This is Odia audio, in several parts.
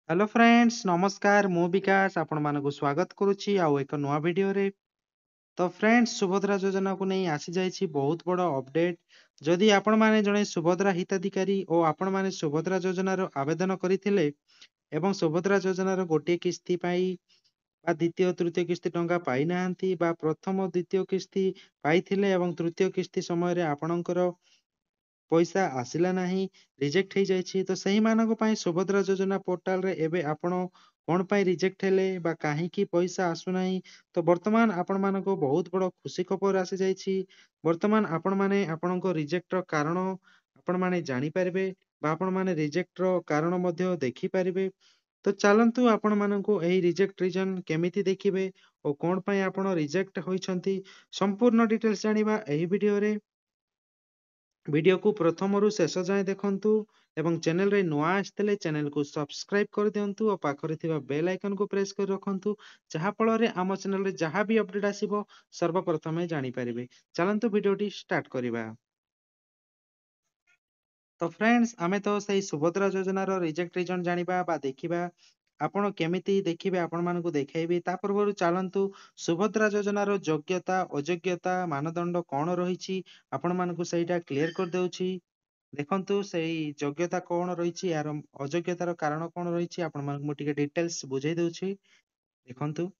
हेलो फ्रेंड्स नमस्कार मु विकास आपण मानकु स्वागत करुच्ची आउ एक नुआ वीडियो रे। तो फ्रेंड्स सुभद्रा योजना को नहीं आसी जाइछि बहुत बड़ अपडेट। जदि आपण माने जणे सुभद्रा हिताधिकारी और आपण माने सुभद्रा योजना रो आवेदन करिथिले एवं सुभद्रा योजना रो गोटे किस्ती पाई बा द्वितीय तृतीय किस्ती टंका पाई नाहंती बा प्रथम द्वितीय किस्ती पाइथिले एवं तृतीय किस्ती समय रे आपणकर पैसा आसिला नाही रिजेक्ट हो जाइछि तो सही मानक पई सुभद्रा योजना पोर्टल रे एबे आपण कोन पई रिजेक्ट हेले बा काहे पैसा आसु नाही। तो वर्तमान आपण मानको बहुत बड़ खुशी खबर आसी जाइछि। वर्तमान आपण माने आपणको रिजेक्ट रो कारण आपण माने जानि परिबे बा आपण माने रिजेक्ट रो कारण मध्ये देखि परिबे। तो चलंतु आपण मानको एही रिजेक्ट रीजन केमिति देखिबे ओ कोन पई आपण रिजेक्ट होइछंती संपूर्ण डिटेल्स जानिबा एही वीडियो रे। वीडियो को प्रथमरु शेष जाए देखंतु एवं चैनल रे नुआ आस्तेले चैनल को सब्सक्राइब कर दियंतु और पाखरे थिबा बेल आइकन को प्रेस कर रखंतु जहा फल रे आम चैनल रे जहा भी अपडेट आसीबो सर्वप्रथमे जानि परिबे। चलंतु वीडियोटी स्टार्ट करिबा। तो फ्रेंड्स आमे तो सही सुभद्रा योजना रो रिजेक्ट रीजन जानिबा बा देखिबा आपण केमिति देखिबे आपण मानकु देखाइबे ता पूर्वरु चलंतु सुभद्रा योजना रो योग्यता अयोग्यता मानदंड कोन रहिछि आपण मानकु सेटा क्लियर कर देउछि। देखंतु सेही योग्यता कोन रहिछि यार अयोग्यतार कारण कोन रहिछि आपण मानकु मु टिके डिटेल्स बुझेइ देउछि देखंतु।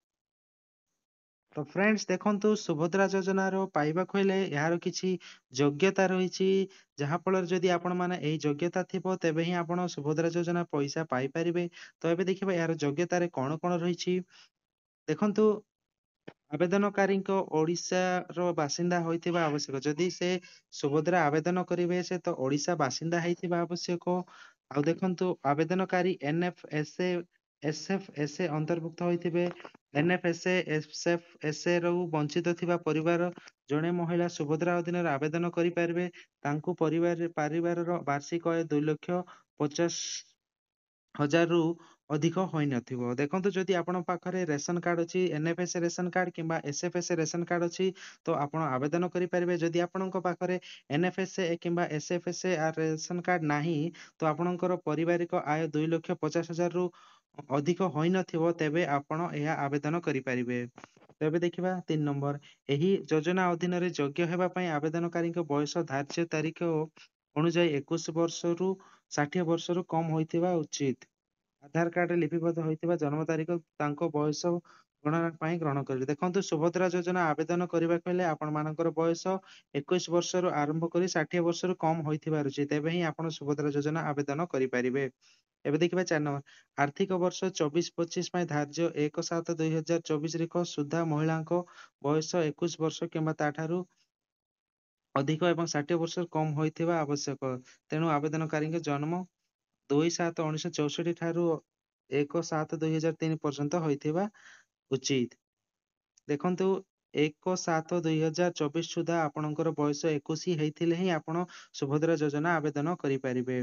तो फ्रेंड्स देखंतु सुभद्रा योजना रो पाइबा कहले यार किछि योग्यता रहिछि जहा फल जदि आपण माने एही योग्यता थिबो तेबे ही आपण सुभद्रा योजना पैसा पाई परिबे। तो एबे देखिबा यार योग्यता रे कोन कोन रहिछि देखंतु आवेदनकारी ओडिशा रो बासिंदा होइतिबा आवश्यक जदि से सुभद्रा आवेदन करिवे से तो ओडिशा बासिंदा हेतिबा आवश्यक। आउ देखंतु आवेदनकारी एनएफएसए एसएफएसए अंतर्भुक्त होइतिबे एनएफएसए एसएफएसए रो वंचित थिबा परिवार जणे महिला सुभद्रा अधीन आवेदन करि पारबे तांकु परिवार रो वार्षिक आय 2,50,000 रु अधिक होई नथिबो। देखंतु जदि आपण पाखरे रेशन कार्ड अछि एनएफएस रेशन कार्ड किंबा एसएफएस रेशन कार्ड अछि तो आपण आवेदन करि परिबे। जदि आपणक पाखरे एनएफएस किंबा एसएफएस आ रेशन कार्ड नाही तो आपणकर पारिवारिक आय 2,50,000 रु अधिक होई नथिबो तेबे आपण एहा आवेदन करि परिबे। तेबे देखिबा 3 नंबर एही योजना अधीन रे योग्य हेबा पई आवेदनकारी बयस धार्य तारिख अनुଯାୟୀ 21 वर्षरु 60 वर्षरु कम होइतिबा उचित। आधार कार्ड लिपिबद्ध होइतिबा जन्म तारिख तांको बयस गणना ପାଇଁ ଗ୍ରହଣ କରିବେ। ଦେଖନ୍ତୁ ସୁଭଦ୍ରା ଯୋଜନା ଆବେଦନ କରିବାକୁ ହେଲେ ଆପଣ ମାନଙ୍କର ବୟସ 21 ବର୍ଷରୁ ଆରମ୍ଭ କରି 60 ବର୍ଷରୁ କମ ହୋଇଥିବାର ଅଛି ତେବେ ହିଁ ଆପଣ ସୁଭଦ୍ରା ଯୋଜନା ଆବେଦନ କରିପାରିବେ। ଏବେ ଦେଖିବା 4 ନମ୍ବର ଆର୍ଥିକ ବର୍ଷ 24-25 ପାଇଁ ଧାର୍ଯ୍ୟ 1/7/2024 ରେଖ ସୁଦ୍ଧା ମହିଳାଙ୍କ ବୟସ 21 ବର୍ଷ କିମ୍ବା ତାଠାରୁ ଅଧିକ ଏବଂ 60 ବର୍ଷରୁ କମ ହୋଇଥିବା ଆବଶ୍ୟକ। ତେଣୁ ଆବେଦନକାରୀଙ୍କ ଜନ୍ମ 2/7/1964 ଠାରୁ 1/7/2003 ପର୍ଯ୍ୟନ୍ତ ହୋଇଥିବା ଉଚିତ। ଦେଖନ୍ତୁ 1/7/2024 ସୁଦ୍ଧା ଆପଣଙ୍କର ବୟସ 21 ହେଇଥିଲେ ହିଁ ଆପଣ ସୁଭଦ୍ରା ଯୋଜନା ଆବେଦନ କରିପାରିବେ।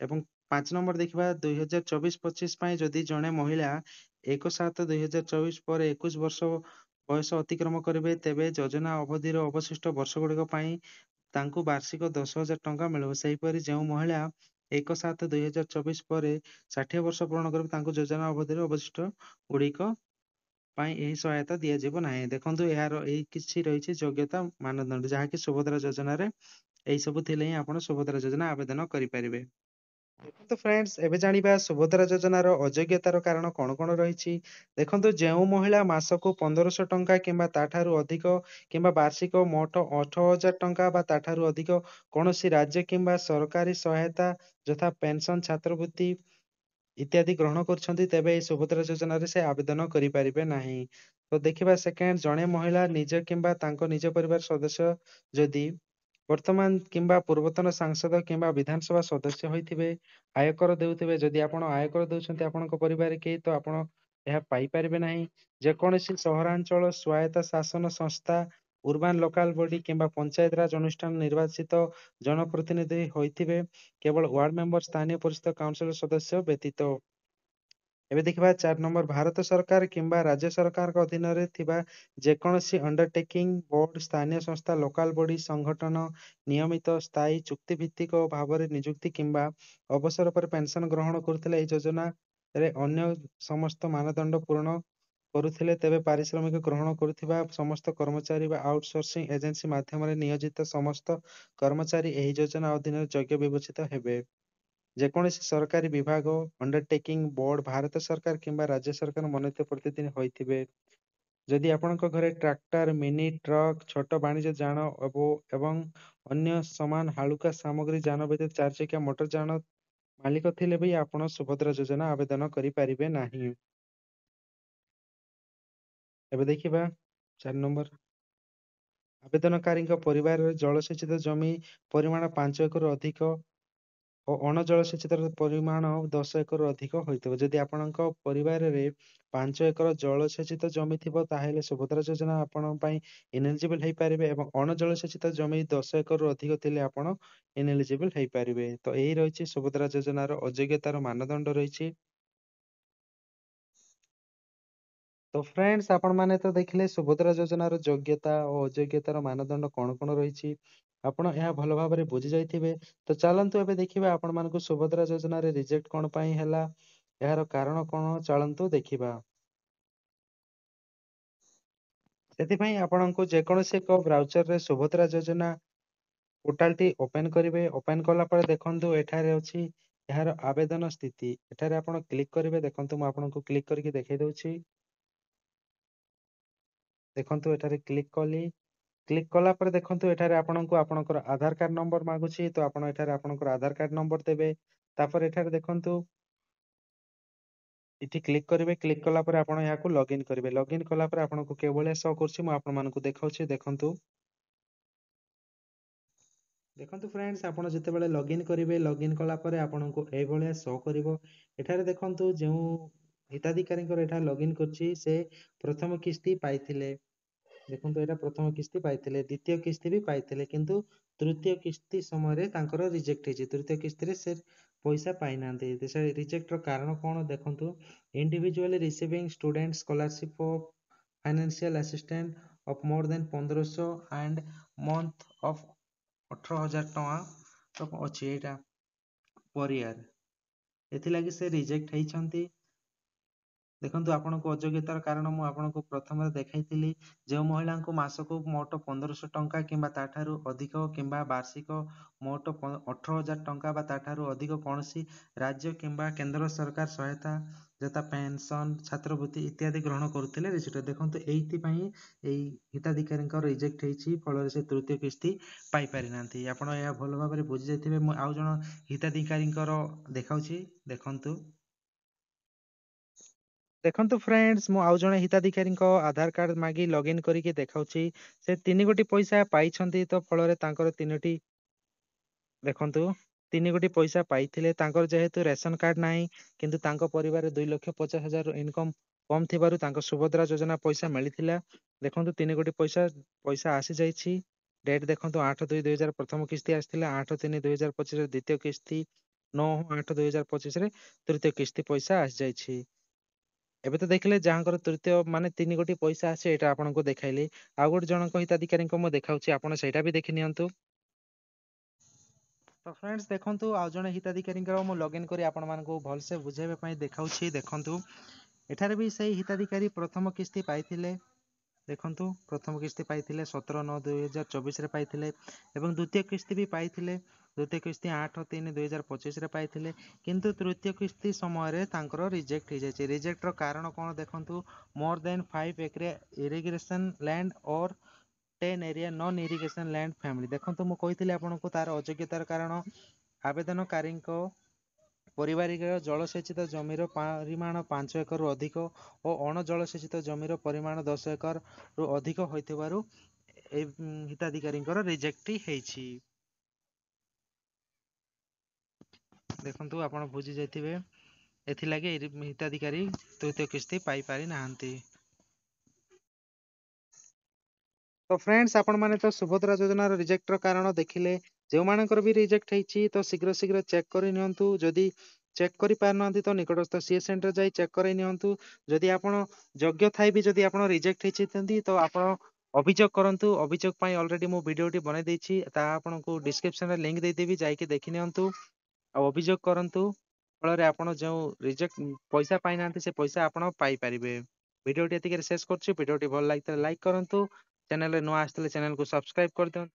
ଏବଂ 5 ନମ୍ବର ଦେଖିବା 2024-25 ପାଇଁ ଯଦି ଜଣେ ମହିଳା 1/7/2024 ପରେ 21 ବର୍ଷ ବୟସ ଅତିକ୍ରମ କରିବେ ତେବେ ଯୋଜନା ଅବଧିର ଅବଶିଷ୍ଟ ବର୍ଷ ଗୁଡିକ ପାଇଁ ତାଙ୍କୁ ବାର୍ଷିକ 10,000 ଟଙ୍କା ମିଳିବ। ସେହିପରି ଯେଉଁ ମହିଳା 1/7/2024 ପରେ 60 ବର୍ଷ ପୂରଣ କରିବେ ତାଙ୍କୁ ଯୋଜନା ଅବଧିର ଅବଶିଷ୍ଟ ଗୁଡିକ ପାଇଁ ଏହି ସହାୟତା ଦିଆଯିବ ନାହିଁ। ଦେଖନ୍ତୁ ଏହାର ଏଇ କିଛି ରହିଛି ଯୋଗ୍ୟତା ମାନଦଣ୍ଡ ଯାହାକି ସୁଭଦ୍ରା ଯୋଜନାରେ ଏଇ ସବୁ ଥିଲେ ହିଁ ଆପଣ ସୁଭଦ୍ରା ଯୋଜନା ଆବେଦନ କରିପାରିବେ। ଦେଖନ୍ତୁ ଫ୍ରେଣ୍ଡସ୍ ଏବେ ଜାଣିବା ସୁଭଦ୍ରା ଯୋଜନାର ଅଯୋଗ୍ୟତାର କାରଣ କଣ କଣ ରହିଛି। ଦେଖନ୍ତୁ ଯେଉଁ ମହିଳା ମାସକୁ 1,500 ଟଙ୍କା କିମ୍ବା ତାଠାରୁ ଅଧିକ କିମ୍ବା ବାର୍ଷିକ ମୋଟ 18,000 ଟଙ୍କା ବା ତାଠାରୁ ଅଧିକ କୌଣସି ରାଜ୍ୟ କିମ୍ବା ସରକାରୀ ସହାୟତା ଯଥା ପେନସନ ଛାତ୍ରବୃତ୍ତି ଇତ୍ୟାଦି ଗ୍ରହଣ କରୁଛନ୍ତି ତେବେ ଏହି ସୁଭଦ୍ରା ଯୋଜନାରେ ସେ ଆବେଦନ କରିପାରିବେ ନାହିଁ। ତ ଦେଖିବା ସେକେଣ୍ଡ ଜଣେ ମହିଳା ନିଜ କିମ୍ବା ତାଙ୍କ ନିଜ ପରିବାର ସଦସ୍ୟ ଯଦି ବର୍ତ୍ତମାନ କିମ୍ବା ପୂର୍ବତନ ସାଂସଦ କିମ୍ବା ବିଧାନସଭା ସଦସ୍ୟ ହୋଇଥିବେ ଆୟକର ଦେଉଥିବେ ଯଦି ଆପଣ ଆୟକର ଦେଉଛନ୍ତି ଆପଣଙ୍କ ପରିବାରରେ କେହି ତ ଆପଣ ଏହା ପାଇପାରିବେ ନାହିଁ। ଯେକୌଣସି ସହରାଞ୍ଚଳ ସ୍ୱାୟତ୍ତ ଶାସନ ସଂସ୍ଥା ଉର୍ବାନ ଲୋକାଲ ବଡି କିମ୍ବା ପଞ୍ଚାୟତ ରାଜ ଅନୁଷ୍ଠାନ ନିର୍ବାଚିତ ଜନପ୍ରତିନିଧି ହୋଇଥିବେ କେବଳ ୱାର୍ଡ ମେମ୍ବର ସ୍ଥାନୀୟ ପରିଷଦ କାଉନସିଲର ସଦସ୍ୟ ବ୍ୟତୀତ। ଏବେ ଦେଖିବା 4 ନମ୍ବର ଭାରତ ସରକାର କିମ୍ବା ରାଜ୍ୟ ସରକାରଙ୍କ ଅଧୀନରେ ଥିବା ଯେକୌଣସି ଅଣ୍ଡରଟେକିଂ ବୋର୍ଡ ସ୍ଥାନୀୟ ସଂସ୍ଥା ଲୋକାଲ ବଡି ସଂଗଠନ ନିୟମିତ ସ୍ଥାୟୀ ଚୁକ୍ତିଭିତ୍ତିକ ଭାବରେ ନିଯୁକ୍ତି କିମ୍ବା ଅବସର ପରେ ପେନସନ ଗ୍ରହଣ କରୁଥିଲେ ଏହି ଯୋଜନାରେ ଅନ୍ୟ ସମସ୍ତ ମାନଦଣ୍ଡ ପୂରଣ କରୁଥିଲେ ତେବେ ପାରିଶ୍ରମିକ ଗ୍ରହଣ କରୁଥିବା ସମସ୍ତ କର୍ମଚାରୀ ବା ଆଉଟସୋର୍ସିଂ ଏଜେନ୍ସି ମାଧ୍ୟମରେ ନିୟୋଜିତ ସମସ୍ତ କର୍ମଚାରୀ ଏହି ଯୋଜନା ଅଧୀନରେ ଯୋଗ୍ୟ ବିବେଚିତ ହେବେ। ଯେକୌଣସି ସରକାରୀ ବିଭାଗ ଅଣ୍ଡରଟେକିଂ ବୋର୍ଡ ଭାରତ ସରକାର କିମ୍ବା ରାଜ୍ୟ ସରକାର ମନୋନୀତ ପ୍ରତିନିଧି ହୋଇଥିବେ। ଯଦି ଆପଣଙ୍କ ଘରେ ଟ୍ରାକ୍ଟର ମିନି ଟ୍ରକ୍ ଛୋଟ ବାଣିଜ୍ୟ ଯାନ ଏବଂ ଅନ୍ୟ ସମାନ ହାଲୁକା ସାମଗ୍ରୀ ଯାନ ବ୍ୟତୀତ 4 ଚକିଆ ମୋଟର ଯାନ ମାଲିକ ଥିଲେ ବି ଆପଣ ସୁଭଦ୍ରା ଯୋଜନା ଆବେଦନ କରିପାରିବେ ନାହିଁ। ଏବେ ଦେଖିବା 4 ନମ୍ବର ଆବେଦନକାରୀଙ୍କ ପରିବାରରେ ଜଳସେଚିତ ଜମି ପରିମାଣ 5 ଏକରରୁ ଅଧିକ ଓ ଅଣଜଳସେଚିତର ପରିମାଣ 10 ଏକରରୁ ଅଧିକ ହୋଇଥିବ। ଯଦି ଆପଣଙ୍କ ପରିବାରରେ 5 ଏକର ଜଳସେଚିତ ଜମି ଥିବ ତାହେଲେ ସୁଭଦ୍ରା ଯୋଜନା ଆପଣଙ୍କ ପାଇଁ ଇନେଲିଜିବଲ ହେଇପାରିବେ ଏବଂ ଅଣଜଳସେଚିତ ଜମି 10 ଏକରରୁ ଅଧିକ ଥିଲେ ଆପଣ ଇନେଲିଜିବଲ ହେଇପାରିବେ। ତ ଏହି ରହିଛି ସୁଭଦ୍ରା ଯୋଜନାର ଅଯୋଗ୍ୟତାର ମାନଦଣ୍ଡ ରହିଛି। ତ ଫ୍ରେଣ୍ଡସ୍ ଆପଣମାନେ ତ ଦେଖିଲେ ସୁଭଦ୍ରା ଯୋଜନାର ଯୋଗ୍ୟତା ଓ ଅଯୋଗ୍ୟତାର ମାନଦଣ୍ଡ କଣ କଣ ରହିଛି। ଆପଣ ଏହା ଭଲ ଭାବରେ ବୁଝି ଯାଇଥିବେ। ତ ଚାଲନ୍ତୁ ଏବେ ଦେଖିବା ଆପଣମାନଙ୍କୁ ସୁଭଦ୍ରା ଯୋଜନାରେ ରିଜେକ୍ଟ କଣ ପାଇଁ ହେଲା, ଏହାର କାରଣ କଣ ଚାଲନ୍ତୁ ଦେଖିବା। ସେଥିପାଇଁ ଆପଣଙ୍କୁ ଯେକୌଣସି ଏକ ବ୍ରାଉଚରରେ ସୁଭଦ୍ରା ଯୋଜନା ପୋର୍ଟାଲଟି ଓପେନ କରିବେ। ଓପେନ କଲା ପରେ ଦେଖନ୍ତୁ ଏଠାରେ ଅଛି ଏହାର ଆବେଦନ ସ୍ଥିତି। ଏଠାରେ ଆପଣ କ୍ଲିକ କରିବେ। ଦେଖନ୍ତୁ ମୁଁ ଆପଣଙ୍କୁ କ୍ଲିକ କରିକି ଦେଖେଇ ଦଉଛି। ଦେଖନ୍ତୁ ଏଠାରେ କ୍ଲିକ କଲି। କ୍ଲିକ କଲା ପରେ ଦେଖନ୍ତୁ ଏଠାରେ ଆପଣଙ୍କୁ ଆପଣଙ୍କର ଆଧାର କାର୍ଡ ନମ୍ବର ମାଗୁଛି। ତ ଆପଣ ଏଠାରେ ଆପଣଙ୍କର ଆଧାର କାର୍ଡ ନମ୍ବର ଦେବେ। ତାପରେ ଏଠାରେ ଦେଖନ୍ତୁ ଏଠି କ୍ଲିକ କରିବେ। କ୍ଲିକ କଲା ପରେ ଆପଣ ଏହାକୁ ଲଗ୍ଇନ କରିବେ। ଲଗ୍ଇନ କଲା ପରେ ଆପଣଙ୍କୁ କେଉଁଭଳିଆ ଶୋ କରୁଛି ମୁଁ ଆପଣମାନଙ୍କୁ ଦେଖାଉଛି। ଦେଖନ୍ତୁ ଦେଖନ୍ତୁ ଫ୍ରେଣ୍ଡସ୍ ଆପଣ ଯେତେବେଳେ ଲଗ୍ଇନ କରିବେ, ଲଗ୍ଇନ କଲା ପରେ ଆପଣଙ୍କୁ ଏଇଭଳିଆ ଶୋ କରିବ। ଏଠାରେ ଦେଖନ୍ତୁ ଯେଉଁ ହିତାଧିକାରୀଙ୍କର ଏଠାରେ ଲଗ୍ଇନ କରିଛି ସେ ପ୍ରଥମ କିସ୍ତି ପାଇଥିଲେ। ଦେଖନ୍ତୁ ଏଇଟା ପ୍ରଥମ କିସ୍ତି ପାଇଥିଲେ, ଦ୍ୱିତୀୟ କିସ୍ତି ବି ପାଇଥିଲେ, କିନ୍ତୁ ତୃତୀୟ କିସ୍ତି ସମୟରେ ତାଙ୍କର ରିଜେକ୍ଟ ହେଇଛି। ତୃତୀୟ କିସ୍ତିରେ ସେ ପଇସା ପାଇନାହାନ୍ତି। ସେ ରିଜେକ୍ଟର କାରଣ କଣ ଦେଖନ୍ତୁ, individually receiving student scholarship of financial assistant of ମୋର ଦେନ୍ 1500 ଆଣ୍ଡ ମନ୍ଥ ଅଫ 18,000 ଟଙ୍କା ଅଛି ଏଇଟା ପର ଇୟର। ଏଥିଲାଗି ସେ ରିଜେକ୍ଟ ହେଇଛନ୍ତି। ଦେଖନ୍ତୁ ଆପଣଙ୍କୁ ଅଯୋଗ୍ୟତାର କାରଣ ମୁଁ ଆପଣଙ୍କୁ ପ୍ରଥମରେ ଦେଖାଇଥିଲି। ଯେଉଁ ମହିଳାଙ୍କୁ ମାସକୁ ମୋଟ 1500 ଟଙ୍କା କିମ୍ବା ତାଠାରୁ ଅଧିକ କିମ୍ବା ବାର୍ଷିକ ମୋଟ 18,000 ଟଙ୍କା ବା ତାଠାରୁ ଅଧିକ କୌଣସି ରାଜ୍ୟ କିମ୍ବା କେନ୍ଦ୍ର ସରକାର ସହାୟତା ଯଥା ପେନସନ ଛାତ୍ରବୃତ୍ତି ଇତ୍ୟାଦି ଗ୍ରହଣ କରୁଥିଲେ ରିଜେକ୍ଟ। ଦେଖନ୍ତୁ ଏଇଥିପାଇଁ ଏଇ ହିତାଧିକାରୀଙ୍କ ରିଜେକ୍ଟ ହେଇଛି, ଫଳରେ ସେ ତୃତୀୟ କିସ୍ତି ପାଇପାରିନାହାନ୍ତି। ଆପଣ ଏହା ଭଲ ଭାବରେ ବୁଝି ଯାଇଥିବେ। ମୁଁ ଆଉ ଜଣ ହିତାଧିକାରୀଙ୍କର ଦେଖାଉଛି। ଦେଖନ୍ତୁ ଦେଖନ୍ତୁ ଫ୍ରେଣ୍ଡସ୍ ମୁଁ ଆଉ ଜଣେ ହିତାଧିକାରୀଙ୍କ ଆଧାର କାର୍ଡ ମାଗି ଲଗ୍ଇନ କରିକି ଦେଖାଉଛି। ସେ 3 ଗୋଟି ପଇସା ପାଇଛନ୍ତି। ତ ଫଳରେ ତାଙ୍କର 3ଟି ଦେଖନ୍ତୁ 3 ଗୋଟି ପଇସା ପାଇଥିଲେ। ତାଙ୍କର ଯେହେତୁ ରେସନ କାର୍ଡ ନାହିଁ, କିନ୍ତୁ ତାଙ୍କ ପରିବାରରେ 2,50,000 ଇନକମ କମ ଥିବାରୁ ତାଙ୍କ ସୁଭଦ୍ରା ଯୋଜନା ପଇସା ମିଳିଥିଲା। ଦେଖନ୍ତୁ 3 ଗୋଟି ପଇସା ଆସିଯାଇଛି। ଡେଟ୍ ଦେଖନ୍ତୁ 8/2/2000 ପ୍ରଥମ କିସ୍ତି ଆସିଥିଲା, 8/3/2025 ଦ୍ୱିତୀୟ କିସ୍ତି, 9/8/2025 ତୃତୀୟ କିସ୍ତି ପଇସା ଆସିଯାଇଛି। ଏବେ ତ ଦେଖିଲେ ଯାହାଙ୍କର ତୃତୀୟ ମାନେ 3 ଗୋଟି ପଇସା ଅଛି ଏଇଟା ଆପଣଙ୍କୁ ଦେଖାଇଲି। ଆଉ ଗୋଟେ ଜଣଙ୍କ ହିତାଧିକାରୀଙ୍କ ମୁଁ ଦେଖାଉଛି, ଆପଣ ସେଇଟା ବି ଦେଖି ନିଅନ୍ତୁ। ତ ଫ୍ରେଣ୍ଡସ୍ ଦେଖନ୍ତୁ ଆଉ ଜଣେ ହିତାଧିକାରୀଙ୍କର ମୁଁ ଲଗ୍ଇନ କରି ଆପଣମାନଙ୍କୁ ଭଲସେ ବୁଝାଇବା ପାଇଁ ଦେଖାଉଛି। ଦେଖନ୍ତୁ ଏଠାରେ ବି ସେଇ ହିତାଧିକାରୀ ପ୍ରଥମ କିସ୍ତି ପାଇଥିଲେ। ଦେଖନ୍ତୁ ପ୍ରଥମ କିସ୍ତି ପାଇଥିଲେ 17/9/2024 ପାଇଥିଲେ ଏବଂ ଦ୍ୱିତୀୟ କିସ୍ତି ବି ପାଇଥିଲେ। ଦ୍ୱିତୀୟ କିସ୍ତି 8/3/2025 ପାଇଥିଲେ, କିନ୍ତୁ ତୃତୀୟ କିସ୍ତି ସମୟରେ ତାଙ୍କର ରିଜେକ୍ଟ ହେଇଯାଇଛି। ରିଜେକ୍ଟର କାରଣ କଣ ଦେଖନ୍ତୁ, ମୋର ଦେନ୍ 5 ଏକର ଇରିଗେସନ ଲ୍ୟାଣ୍ଡ ଅର୍ 10 area non irrigation land family. ଦେଖନ୍ତୁ ମୁଁ କହିଥିଲି ଆପଣଙ୍କୁ ତାର ଅଯୋଗ୍ୟତାର କାରଣ, ଆବେଦନକାରୀଙ୍କ ପରିବାରିକ ଜଳସେଚିତ ଜମିର ପରିମାଣ 5 ଏକରରୁ ଅଧିକ ଓ ଅଣଜଳସେଚିତ ଜମିର ପରିମାଣ 10 ଏକରରୁ ଅଧିକ ହୋଇଥିବାରୁ এই ହିତାଧିକାରୀଙ୍କର ରିଜେକ୍ଟ ହେଇଛି। ଦେଖନ୍ତୁ ଆପଣ ବୁଝି ଯାଇଥିବେ, ଏଥିଲାଗି ହିତାଧିକାରୀ ତୃତୀୟ କିସ୍ତି ପାଇପାରି ନାହାନ୍ତି। ତ ଫ୍ରେଣ୍ଡସ୍ ଆପଣମାନେ ତ ସୁଭଦ୍ରା ଯୋଜନାର ରିଜେକ୍ଟର କାରଣ ଦେଖିଲେ। ଯେଉଁମାନଙ୍କର ବି ରିଜେକ୍ଟ ହେଇଛି ତ ଶୀଘ୍ର ଶୀଘ୍ର ଚେକ୍ କରି ନିଅନ୍ତୁ। ଯଦି ଚେକ୍ କରିପାରୁନାହାନ୍ତି ତ ନିକଟସ୍ଥ ସିଏ ସେଣ୍ଟର ଯାଇ ଚେକ୍ କରାଇ ନିଅନ୍ତୁ। ଯଦି ଆପଣ ଯୋଗ୍ୟ ଥାଇ ବି ଯଦି ଆପଣ ରିଜେକ୍ଟ ହେଇଛନ୍ତି ତ ଆପଣ ଅଭିଯୋଗ କରନ୍ତୁ। ଅଭିଯୋଗ ପାଇଁ ଅଲରେଡି ମୁଁ ଭିଡ଼ିଓଟି ବନେଇ ଦେଇଛି, ତାହା ଆପଣଙ୍କୁ ଡିସ୍କ୍ରିପସନରେ ଲିଙ୍କ ଦେଇଦେବି, ଯାଇକି ଦେଖି ନିଅନ୍ତୁ ଆଉ ଅଭିଯୋଗ କରନ୍ତୁ। ଫଳରେ ଆପଣ ଯେଉଁ ରିଜେକ୍ଟ ପଇସା ପାଇନାହାନ୍ତି ସେ ପଇସା ଆପଣ ପାଇପାରିବେ। ଭିଡ଼ିଓଟି ଏତିକିରେ ଶେଷ କରୁଛି। ଭିଡ଼ିଓଟି ଭଲ ଲାଗିଥିଲେ ଲାଇକ୍ କରନ୍ତୁ। ଚ୍ୟାନେଲରେ ନୂଆ ଆସିଥିଲେ ଚ୍ୟାନେଲକୁ ସବସ୍କ୍ରାଇବ କରିଦିଅନ୍ତୁ।